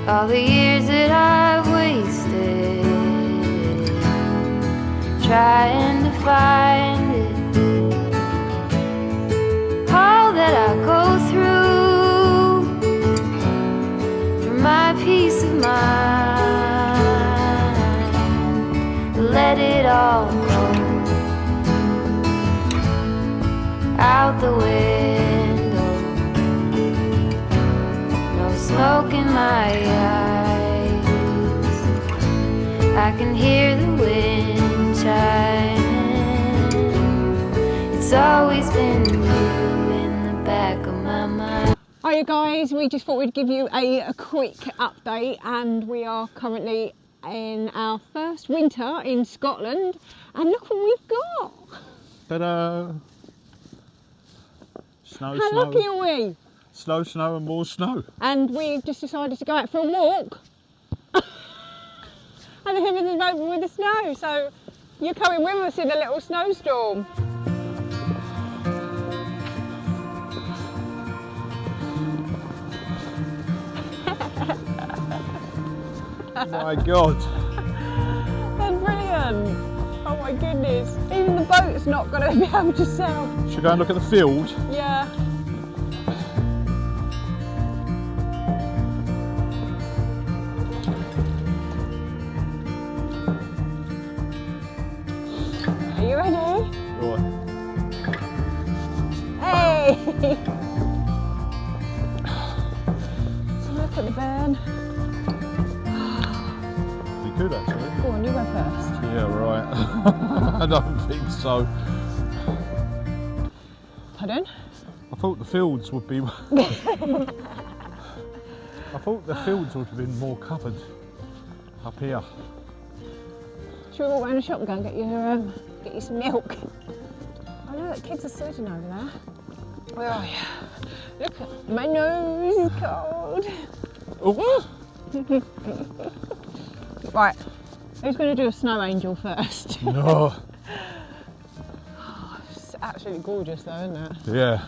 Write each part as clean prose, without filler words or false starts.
all the years that I've wasted trying to find it, all that I go through for my peace of mind. Let it all go out the window, no smoke in my eyes, I can hear the wind chiming, it's always been you in the back of my mind. Hiya guys, we just thought we'd give you a quick update, and we are currently in our first winter in Scotland, and look what we've got. Ta-da! Snow, How snow. lucky are we? Snow, snow and more snow. And we've just decided to go out for a walk. And everything's over with the snow, so you're coming with us in a little snowstorm. Oh my God. That's brilliant. Oh my goodness. Even the boat's not going to be able to sail. Should we go and look at the field? Yeah. Are you ready? Right. Hey! Look at the burn. You could actually. Go on, you go first. Yeah, right. I don't think so. Pardon? I thought the fields would be... I thought the fields would have been more covered up here. Should we walk around the shop and go and get you some milk? I know that kids are sweating over there. Where are you? Look, my nose is cold. Oh. Right, who's going to do a snow angel first? No. Oh, it's absolutely gorgeous though, isn't it? Yeah.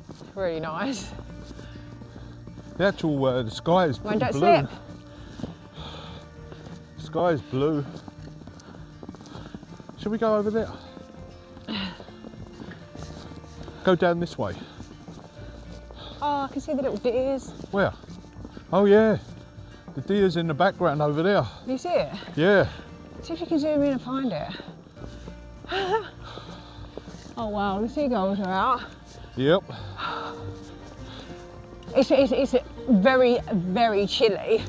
It's really nice. The actual the sky is Mind, don't blue. slip. The sky is blue. Should we go over there? Go down this way. Oh, I can see the little deers. Where? Oh yeah. The deer's in the background over there. Do you see it? Yeah. See if you can zoom in and find it. Oh wow, the seagulls are out. Yep. It's very, very chilly.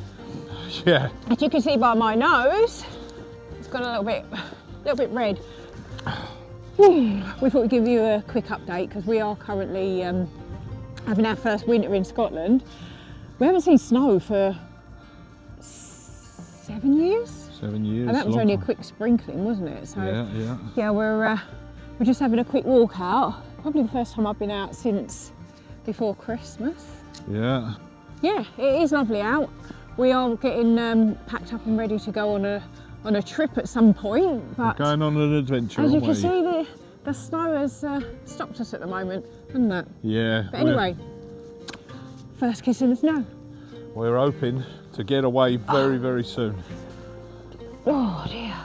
Yeah. As you can see by my nose, it's got a little bit red. We thought we'd give you a quick update because we are currently having our first winter in Scotland. We haven't seen snow for 7 years. 7 years. And that was only a quick sprinkling, wasn't it? So Yeah. we're just having a quick walk out. Probably the first time I've been out since before Christmas. Yeah. Yeah, it is lovely out. We are getting packed up and ready to go on a trip at some point. But We're going on an adventure, as you aren't can we? see, the snow has stopped us at the moment, hasn't it? Yeah. But anyway, first kiss in the snow. We're hoping to get away very, very soon. Oh dear.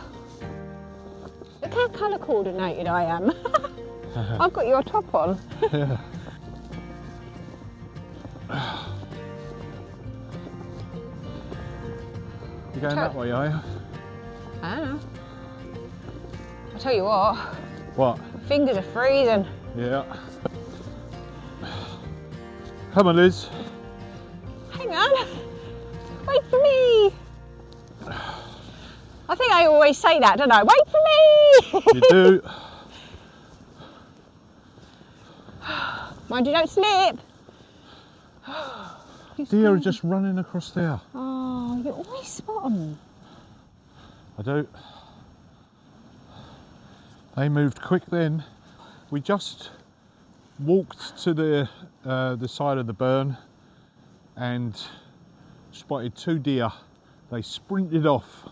Look how colour coordinated I am. I've got your top on. Yeah. You're going that way, are you? I don't know. I'll tell you what, What? my fingers are freezing. Yeah. Come on, Liz. Hang on. Wait for me. I think I always say that, don't I? Wait for me. You do. Mind you don't slip. Deer are just running across there. Oh, you always spot them. I do. They moved quick then. We just walked to the side of the burn and spotted 2 deer. They sprinted off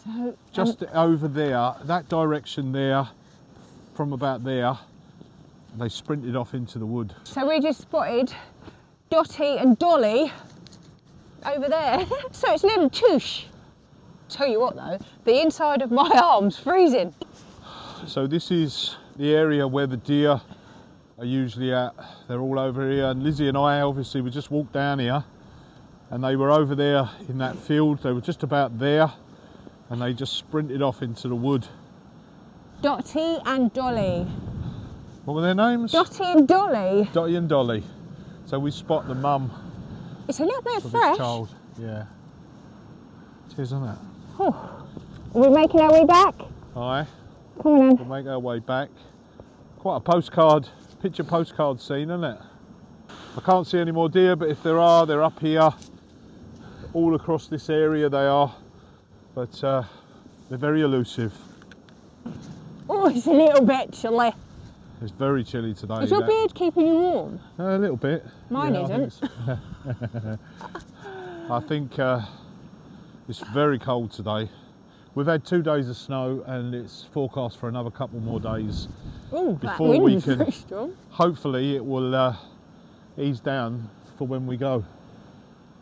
So just over there, that direction there, from about there. They sprinted off into the wood. So we just spotted Dottie and Dolly over there. So it's a little touche. Tell you what though, the inside of my arm's freezing. So this is the area where the deer are usually at. They're all over here, and Lizzie and I obviously we just walked down here and they were over there in that field. They were just about there and they just sprinted off into the wood. Dottie and Dolly. What were their names? Dottie and Dolly. Dottie and Dolly. So we spot the mum It's a little bit of this fresh. child. Yeah. It is, isn't it? Oh. Are we making our way back? Aye. Come on then. We'll make our way back. Quite a postcard, picture postcard scene, isn't it? I can't see any more deer, but if there are, they're up here. All across this area they are. But they're very elusive. Oh, it's a little bit chilly. It's very chilly today. Is your beard keeping you warm? A little bit. Mine Yeah, isn't. I think it's very cold today. We've had 2 days of snow and it's forecast for another couple more days. Oh, that Before we wind's can- very strong. Hopefully it will ease down for when we go.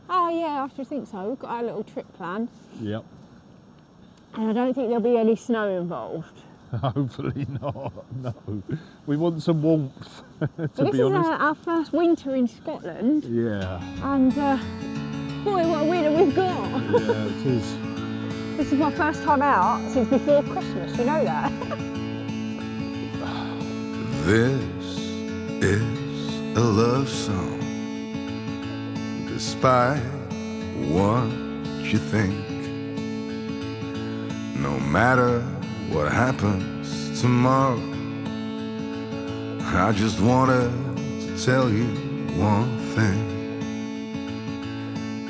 Oh yeah, I should think so. We've got our little trip planned. Yep. And I don't think there'll be any snow involved. Hopefully not, no. We want some warmth, to But be this honest. is our first winter in Scotland. Yeah, And boy, what a winter we've got. yeah, it is. This is my first time out since before Christmas, you know that? This is a love song, despite what you think. No matter what happens tomorrow, I just wanted to tell you one thing.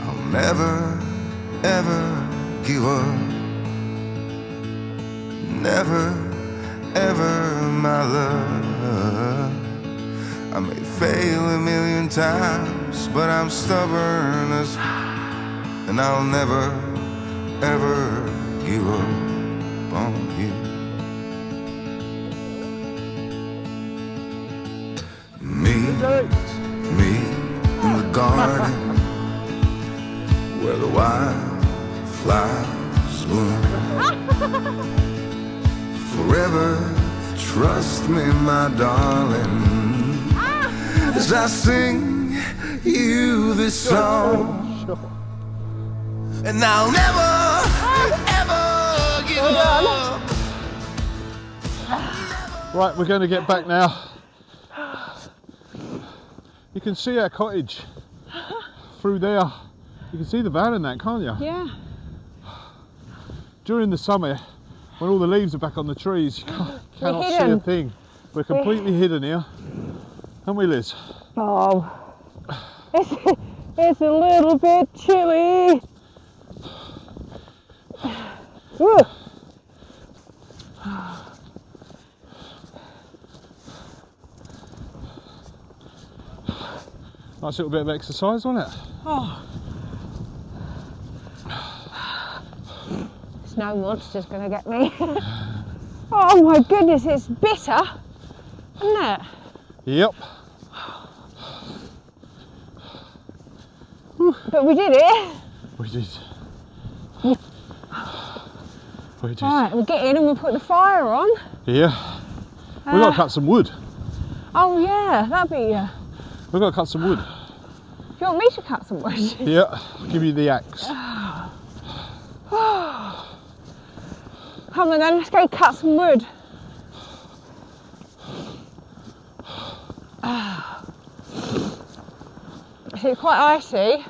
I'll never, ever give up. Never, ever, my love. I may fail a million times, but I'm stubborn as and I'll never, ever give up on you. Me in the garden where the wildflowers bloom. Forever, trust me, my darling, as I sing you this song. And I'll never, ever give up. Right, we're going to get back now. You can see our cottage through there. You can see the van and that, can't you? Yeah. During the summer, when all the leaves are back on the trees, you cannot see a hidden. thing. We're completely hidden here. Aren't we, Liz? Oh, it's a little bit chilly. Woo. Nice little bit of exercise, wasn't it? Oh. Snow monster's gonna get me. Oh my goodness, it's bitter, isn't it? Yep. But we did it. We did. We did. Right, we'll get in and we'll put the fire on. Yeah. We've got to cut some wood. Oh yeah, that'd be. We've got to cut some wood. Do you want me to cut some wood? Yeah. I'll give you the axe. Come on then, let's go cut some wood. It's quite icy,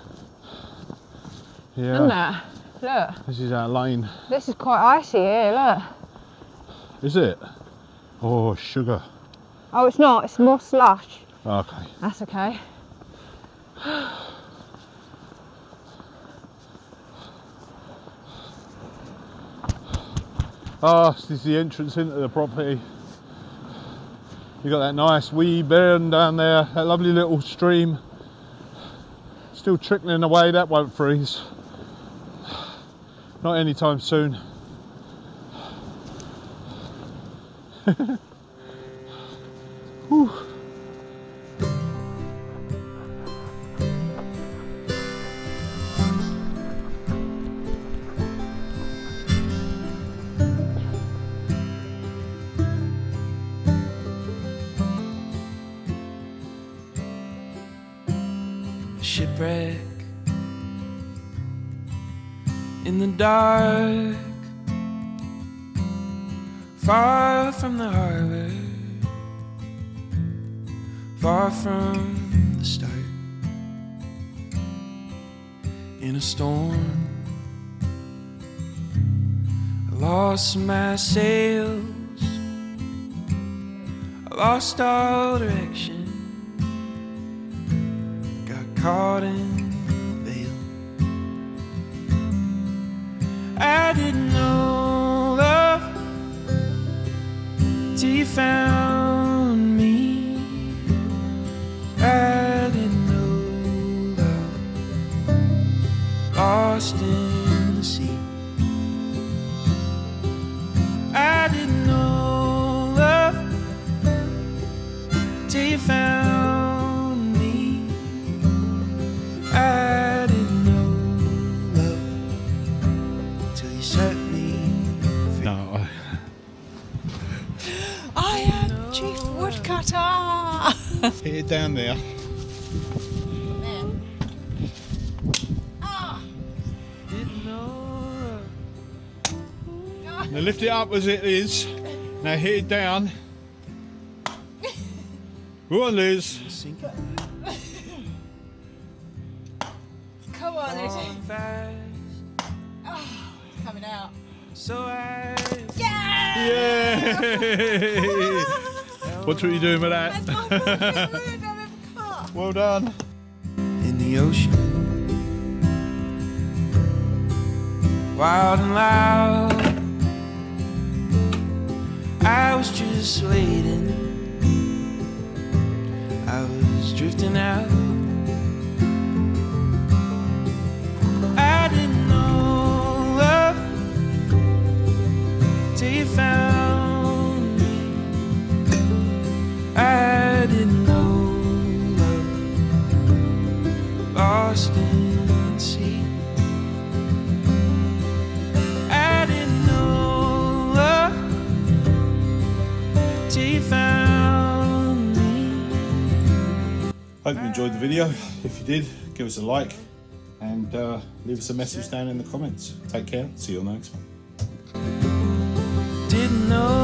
Yeah. isn't it? Look, This is our lane. this is quite icy here, look. Is it? Oh, sugar. Oh, it's not, it's more slush. Okay. That's okay. This is the entrance into the property. You got that nice wee burn down there, that lovely little stream. Still trickling away, that won't freeze. Not anytime soon. Whew. shipwreck in the dark, far from the harbor, far from the start. In a storm, I lost my sails, I lost all direction, got caught in the veil. I didn't know love till you found me. I didn't know love, lost in the sea. I didn't know love till you found me. I didn't know love till you set me free. No, I am Chief Woodcutter. hit it down there. Didn't know love. Now lift it up as it is. Now hit it down. Go on, Liz. Come on, Lizzie. Falling fast, Coming out. so I Yay! What were you doing with that? Well done. in the ocean, wild and loud. I was just waiting, I was drifting out. I didn't know love till you found me. I didn't know love, lost in the sea. I didn't know love till you found me. Hope you enjoyed the video. If you did, give us a like and leave us a message down in the comments. Take care. See you on the next one. Didn't know